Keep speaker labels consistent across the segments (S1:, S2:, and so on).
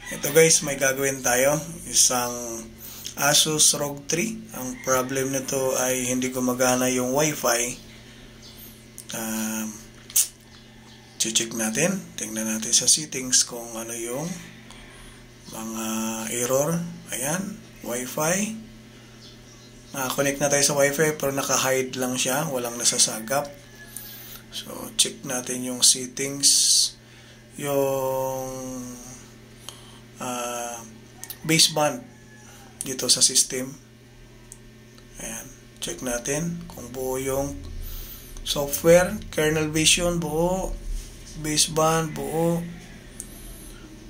S1: Ito guys, may gagawin tayo. Isang Asus ROG 3. Ang problem nito ay hindi gumagana yung Wi-Fi. Check natin. Tingnan natin sa settings kung ano yung mga error. Ayan, Wi-Fi. Nakakonect na tayo sa Wi-Fi pero naka-hide lang siya. Walang nasasagap. So, check natin yung settings. Yung baseband dito sa system. Ayan, check natin kung buo yung software, kernel vision buo, baseband buo.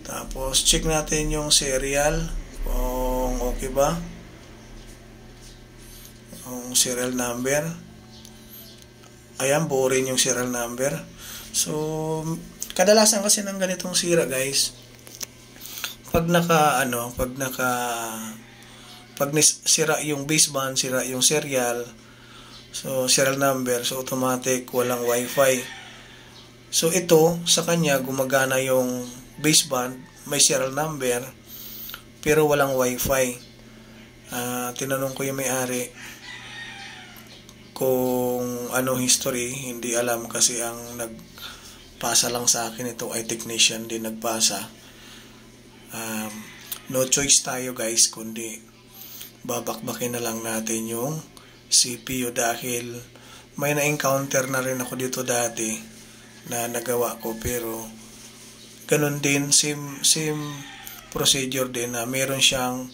S1: Tapos check natin yung serial kung okay ba, yung serial number. Ayan, buo rin yung serial number. So kadalasan kasi ng ganitong sira guys, pag sira yung baseband, sira yung serial, so serial number, so automatic walang Wi-Fi. So ito sa kanya gumagana yung baseband, may serial number pero walang Wi-Fi. Tinanong ko yung may-ari kung ano history, hindi alam kasi ang nagpasa lang sa akin ito ay technician din nagpasa. No choice tayo guys kundi babakbakin na lang natin yung CPU dahil may na-encounter na rin ako dito dati na nagawa ko, pero ganun din, same procedure din na meron siyang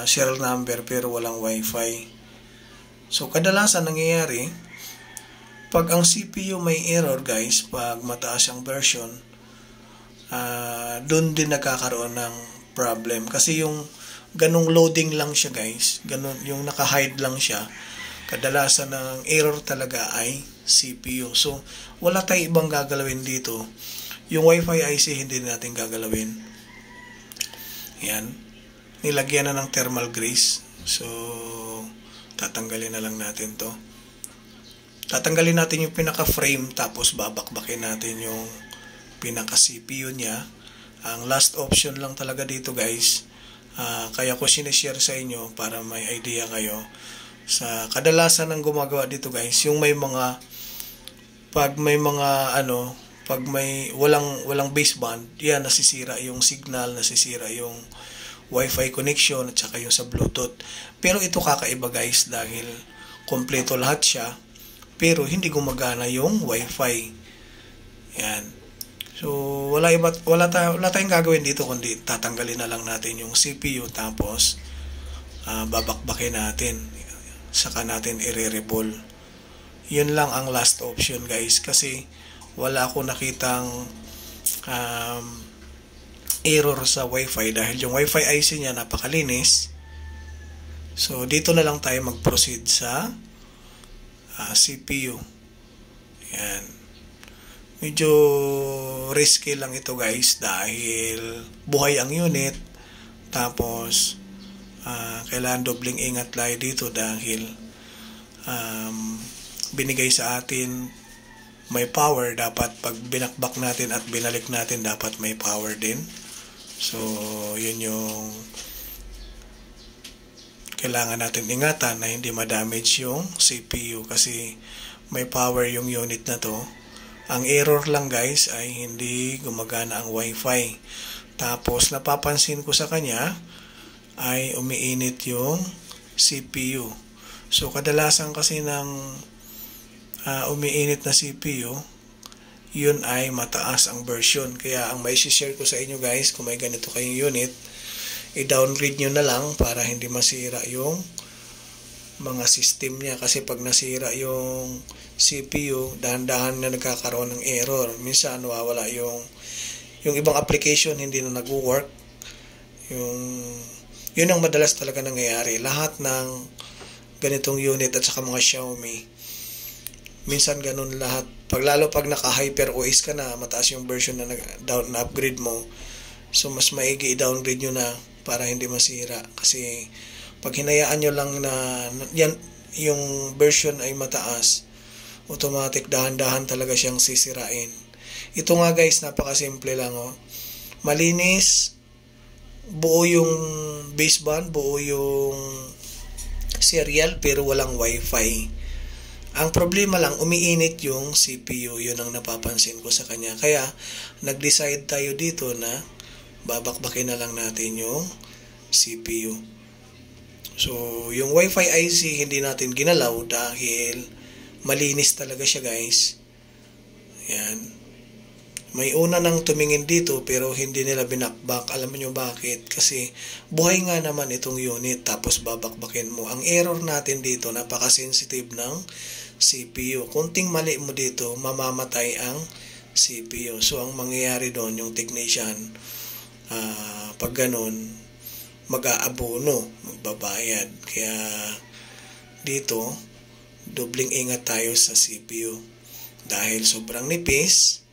S1: serial number pero walang Wi-Fi. So kadalasan nangyayari pag ang CPU may error guys, pag mataas ang version, doon din nagkakaroon ng problem kasi yung ganung loading lang siya guys, ganun yung naka-hide lang siya, kadalasan ng error talaga ay CPU. So wala tayong ibang gagalawin dito. Yung Wi-Fi IC hindi natin gagalawin. Yan, nilagyan na ng thermal grease, so tatanggalin na lang natin to. Tatanggalin natin yung pinaka frame, tapos babakbakin natin yung pinaka CPU niya. Ang last option lang talaga dito guys, kaya ko sinishare sa inyo para may idea kayo. Sa kadalasan ng gumagawa dito guys, yung may mga pag may walang baseband, yan, nasisira yung signal, nasisira yung Wi-Fi connection at saka yung sa Bluetooth. Pero ito kakaiba guys dahil kompleto lahat siya pero hindi gumagana yung Wi-Fi. Yan. So wala tayong gagawin dito kundi tatanggalin na lang natin yung CPU, tapos babakbakin natin, saka natin i-re-reball. Yun lang ang last option guys, kasi wala ako nakitang error sa Wi-Fi dahil yung Wi-Fi IC niya napakalinis. So dito na lang tayo mag-proceed sa CPU. Yan. Medyo risky lang ito guys dahil buhay ang unit, tapos kailangan dobling ingat tayo dito dahil binigay sa atin may power. Dapat pag binakbak natin at binalik natin, dapat may power din. So yun yung kailangan natin ingatan, na hindi ma-damage yung CPU kasi may power yung unit na to. Ang error lang guys ay hindi gumagana ang Wi-Fi. Tapos napapansin ko sa kanya ay umiinit yung CPU. So kadalasan kasi ng umiinit na CPU, yun ay mataas ang version. Kaya ang may share ko sa inyo guys, kung may ganito kayong unit, i-downgrade nyo na lang para hindi masira yung mga system niya. Kasi pag nasira yung CPU, dahan-dahan na nagkakaroon ng error. Minsan nawawala yung ibang application, hindi na nag-work. Yun ang madalas talaga nangyayari. Lahat ng ganitong unit at saka mga Xiaomi, minsan ganun lahat. Lalo pag naka-Hyper OS ka na, mataas yung version na upgrade mo, so mas maigi i-downgrade nyo na para hindi masira. Kasi pag hinayaan nyo lang na yan, yung version ay mataas, automatic dahan-dahan talaga siyang sisirain. Ito nga guys, napakasimple lang oh. Malinis, buo yung baseband, buo yung serial, pero walang wifi. Ang problema lang, umiinit yung CPU. Yun ang napapansin ko sa kanya. Kaya, nag-decide tayo dito na babakbakin na lang natin yung CPU. So, yung Wi-Fi IC hindi natin ginalaw dahil malinis talaga siya, guys. Yan. May una nang tumingin dito pero hindi nila binakbak. Alam niyo bakit? Kasi buhay nga naman itong unit tapos babakbakin mo. Ang error natin dito, napaka-sensitive ng CPU. Kunting mali mo dito, mamamatay ang CPU. So, ang mangyayari doon, yung technician, pag ganun, mag-aabono, magbabayad. Kaya, dito, dobling ingat tayo sa CPU. Dahil sobrang nipis,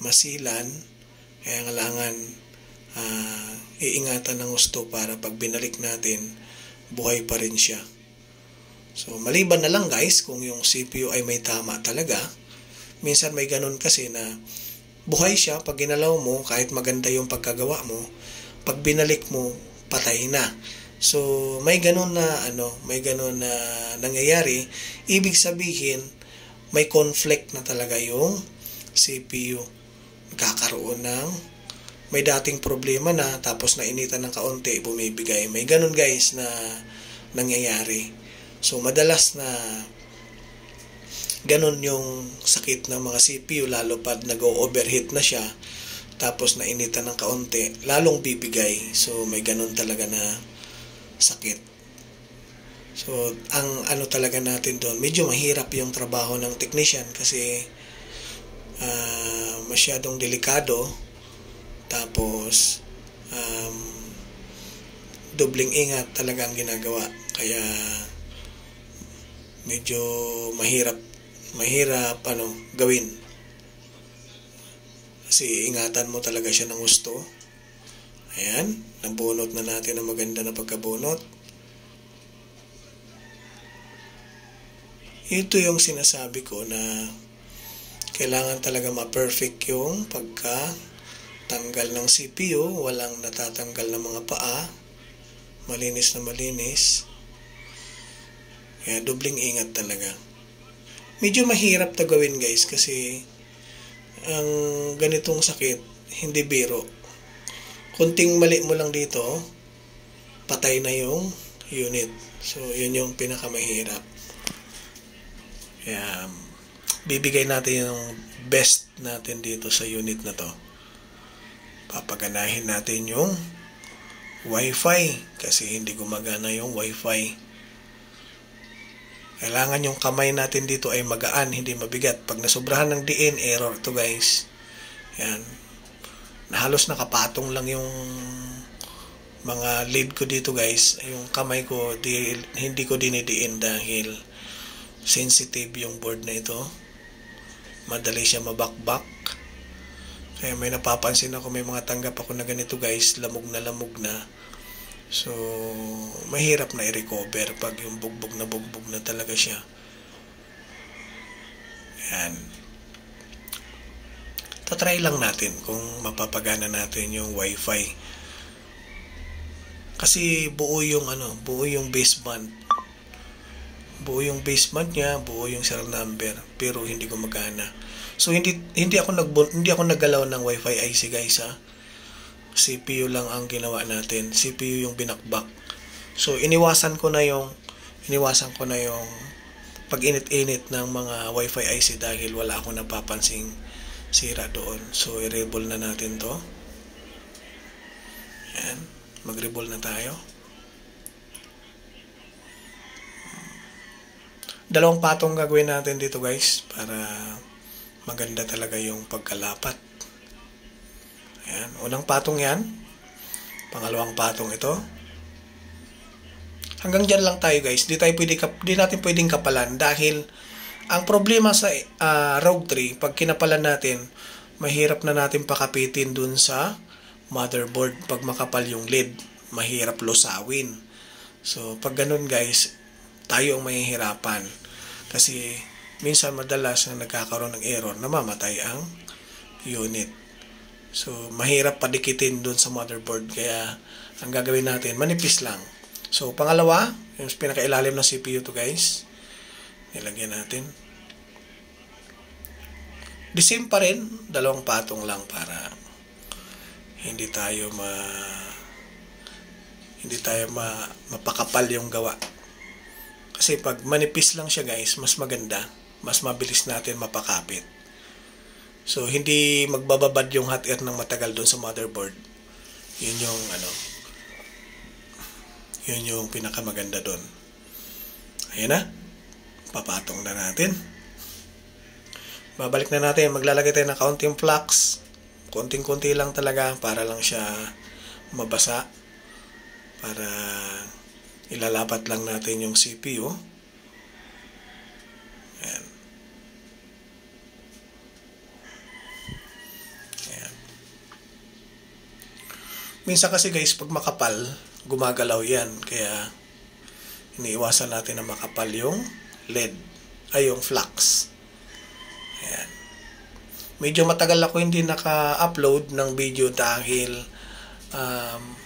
S1: masilan, kaya kailangan iingatan ng gusto para pag binalik natin, buhay pa rin siya. So, maliban na lang guys, kung yung CPU ay may tama talaga, minsan may ganun kasi na buhay siya, pag ginalaw mo, kahit maganda yung pagkagawa mo, pag binalik mo, patay na. So, may ganun na, nangyayari. Ibig sabihin, may conflict na talaga yung CPU. Kakaroon ng, may dating problema na, tapos nainitan ng kaunti, bumibigay. May ganun guys na nangyayari. So, madalas na ganun yung sakit ng mga CPU, lalo pag nag-overheat na siya, tapos nainitan ng kaunti, lalong bibigay. So, may ganun talaga na sakit. So, ang talaga natin doon, medyo mahirap yung trabaho ng technician kasi masyadong delikado. Tapos, dobling ingat talaga ang ginagawa. Kaya, medyo mahirap gawin. Kasi ingatan mo talaga siya ng gusto. Ayan, nabunot na natin ang maganda na pagkabunot. Ito yung sinasabi ko na kailangan talaga ma-perfect yung pagka-tanggal ng CPU, walang natatanggal na mga paa, malinis na malinis. Kaya dobling ingat talaga. Medyo mahirap to gawin guys kasi ang ganitong sakit, hindi biro. Kunting mali mo lang dito, patay na yung unit. So, yun yung pinakamahirap. Kaya, bibigay natin yung best natin dito sa unit na to. Papaganahin natin yung Wi-Fi kasi hindi gumagana yung Wi-Fi. Kailangan yung kamay natin dito ay magaan, hindi mabigat. Pag nasubrahan ng diin, error to guys. Yan. Halos nakapatong lang yung mga lead ko dito guys. Yung kamay ko, hindi ko dinidiin dahil sensitive yung board na ito. Madali siya mabakbak. Kaya may napapansin ako, may mga tanggap ako na ganito guys, lamog na. So, mahirap na i-recover pag yung bugbog na talaga siya. Yan. Tatry lang natin kung mapapagana natin yung Wi-Fi. Kasi buo yung baseband. Buo yung baseband niya, buo yung serial number, pero hindi gumagana. So hindi ako naggalaw ng Wi-Fi IC guys ha. CPU lang ang ginawa natin. CPU yung binakbak. So iniwasan ko na yung pag-init-init ng mga Wi-Fi IC dahil wala akong napapansing sira doon. So i-reball na natin to. Yan. Mag-reball na tayo. Dalawang patong gagawin natin dito guys para maganda talaga yung pagkalapat. Ayan, unang patong yan. Pangalawang patong ito. Hanggang dyan lang tayo guys. Di natin pwedeng kapalan dahil ang problema sa Rogue 3, pag kinapalan natin, mahirap na natin pakapitin dun sa motherboard. Pag makapal yung lid, mahirap lusawin. So, pag ganun guys, tayo ang mahihirapan. Kasi minsan madalas na nagkakaroon ng error, namamatay ang unit. So, mahirap padikitin dun sa motherboard. Kaya, ang gagawin natin, manipis lang. So, pangalawa, yung pinakailalim ng CPU to guys. Nilagyan natin. The same pa rin, dalawang patong lang para hindi tayo mapakapal yung gawa. Kasi pag manipis lang siya guys, mas maganda, mas mabilis natin mapakapit. So, hindi magbababad yung hot air ng matagal doon sa motherboard. Yun yung pinakamaganda doon. Ayan na. Papatong na natin. Babalik na natin. Maglalagay tayo ng kaunting flux. Konting-konti lang talaga para lang siya mabasa. Para ilalapat lang natin yung CPU. Ayan. Minsan kasi guys, pag makapal, gumagalaw yan. Kaya, iniiwasan natin na makapal yung LED. Ay, yung flux. Ayan. Medyo matagal ako hindi naka-upload ng video dahil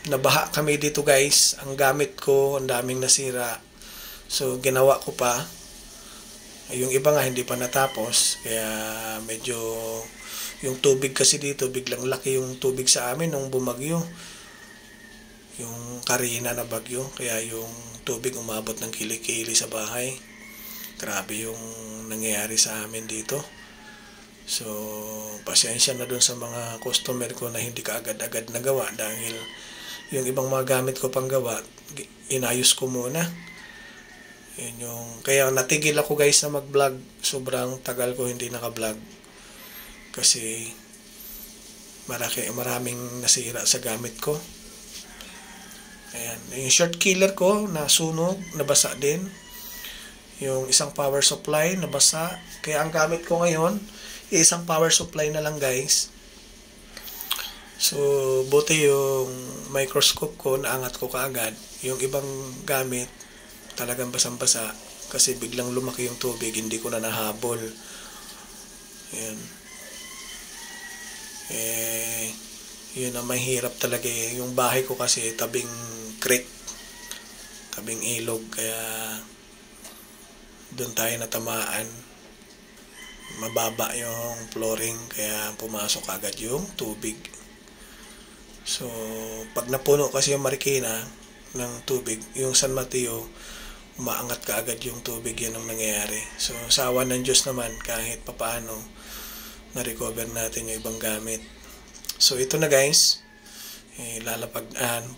S1: nabaha kami dito guys. Ang gamit ko, ang daming nasira. So, ginawa ko pa. Yung iba nga, hindi pa natapos. Kaya, medyo... Yung tubig kasi dito, biglang laki yung tubig sa amin nung bumagyo. Yung Karina na bagyo. Kaya yung tubig umabot ng kilikili sa bahay. Grabe yung nangyayari sa amin dito. So, pasensya na dun sa mga customer ko na hindi ka agad-agad nagawa. Dahil yung ibang mga gamit ko pang gawa, inayos ko muna. Yun yung, kaya natigil ako guys na mag-vlog. Sobrang tagal ko hindi naka-vlog. Kasi maraming nasira sa gamit ko. Ayan. Yung short killer ko, nasunog, nabasa din. Yung isang power supply, nabasa. Kaya ang gamit ko ngayon, isang power supply na lang guys. So, buti yung microscope ko, naangat ko kaagad. Yung ibang gamit, talagang basang-basa. Kasi biglang lumaki yung tubig, hindi ko na nahabol. Ayan. Yun ang mahirap talaga eh. Yung bahay ko kasi tabing creek, tabing ilog, kaya doon tayo natamaan. Mababa yung flooring, kaya pumasok agad yung tubig. So, pag napuno kasi yung Marikina ng tubig, yung San Mateo, umaangat ka agad yung tubig, yan ang nangyayari. So, sa awa ng Diyos naman, kahit papaano, na-recover natin yung ibang gamit. So, ito na guys.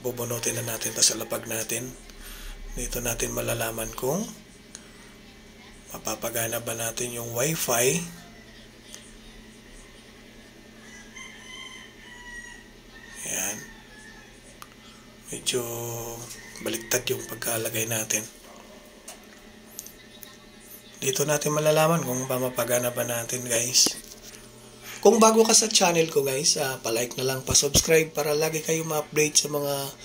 S1: Bubunutin na natin ito sa lapag natin. Dito natin malalaman kung mapapagana ba natin yung Wi-Fi. Ayan. Medyo baliktad yung pagkalagay natin. Dito natin malalaman kung mapapagana ba natin guys. Kung bago ka sa channel ko guys, palike na lang, pa-subscribe para lagi kayo ma-update sa mga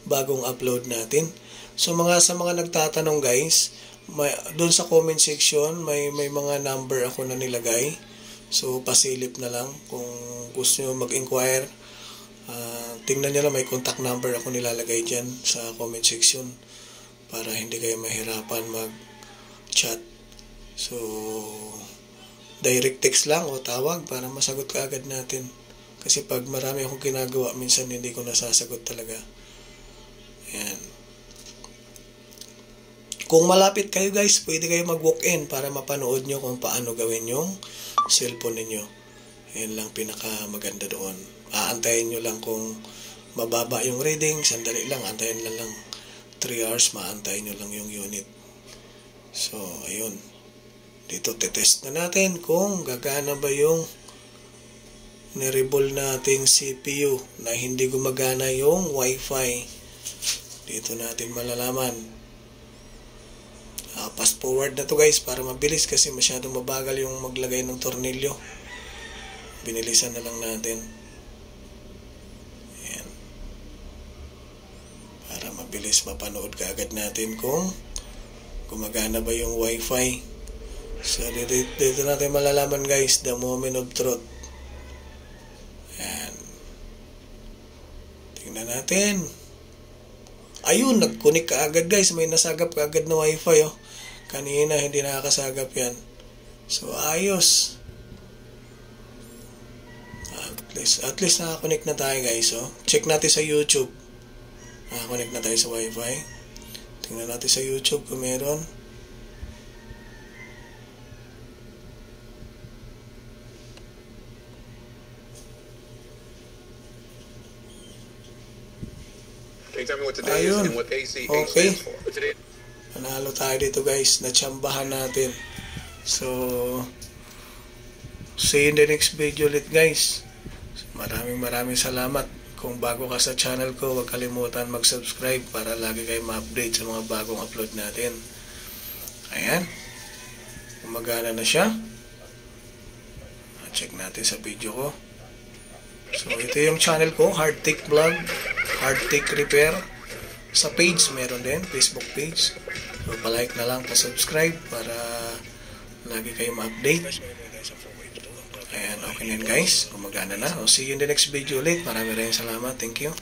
S1: bagong upload natin. So sa mga nagtatanong guys, doon sa comment section, may mga number ako na nilagay. So pasilip na lang kung gusto nyo mag-inquire. Tingnan nyo lang, may contact number ako nilalagay dyan sa comment section para hindi kayo mahirapan mag-chat. So, direct text lang o tawag para masagot ka agad natin. Kasi pag marami akong ginagawa, minsan hindi ko nasasagot talaga. Ayan. Kung malapit kayo guys, pwede kayo mag-walk-in para mapanood nyo kung paano gawin yung cellphone ninyo. Ayan lang pinaka maganda doon. Aantayin nyo lang kung mababa yung reading, sandali lang, antayin lang 3 hours, maantayin nyo lang yung unit. So, ayun. Dito, titest na natin kung gagana ba yung niribol nating CPU na hindi gumagana yung Wi-Fi. Dito natin malalaman. Fast forward na to guys para mabilis kasi masyadong mabagal yung maglagay ng tornilyo. Binilisan na lang natin. Ayan. Para mabilis mapanood ka agad natin kung gumagana ba yung Wi-Fi. So, dito natin malalaman guys, the moment of truth. Ayan. Tingnan natin. Ayun, nag-connect ka agad guys. May nasagap ka agad na wifi oh. Kanina hindi nakakasagap yan. So ayos. At least nakakonect na tayo guys oh. Check natin sa YouTube. Nakakonect na tayo sa wifi. Tingnan natin sa YouTube kung meron. Ayun. Okay. Panalo tayo dito guys. Natsambahan natin. So, see you in the next video ulit guys. So, maraming salamat. Kung bago ka sa channel ko, huwag kalimutan mag-subscribe para lagi kayo ma-update sa mga bagong upload natin. Ayan. Gumagana na siya. Check natin sa video ko. So, ito yung channel ko, Hardtech Vlog, Hardtech Repair. Sa page, meron din, Facebook page. So, palike na lang, pa-subscribe para lagi kayo ma-update. Ayan, okay na guys. Gumagana na. So, see you in the next video ulit. Maraming salamat. Thank you.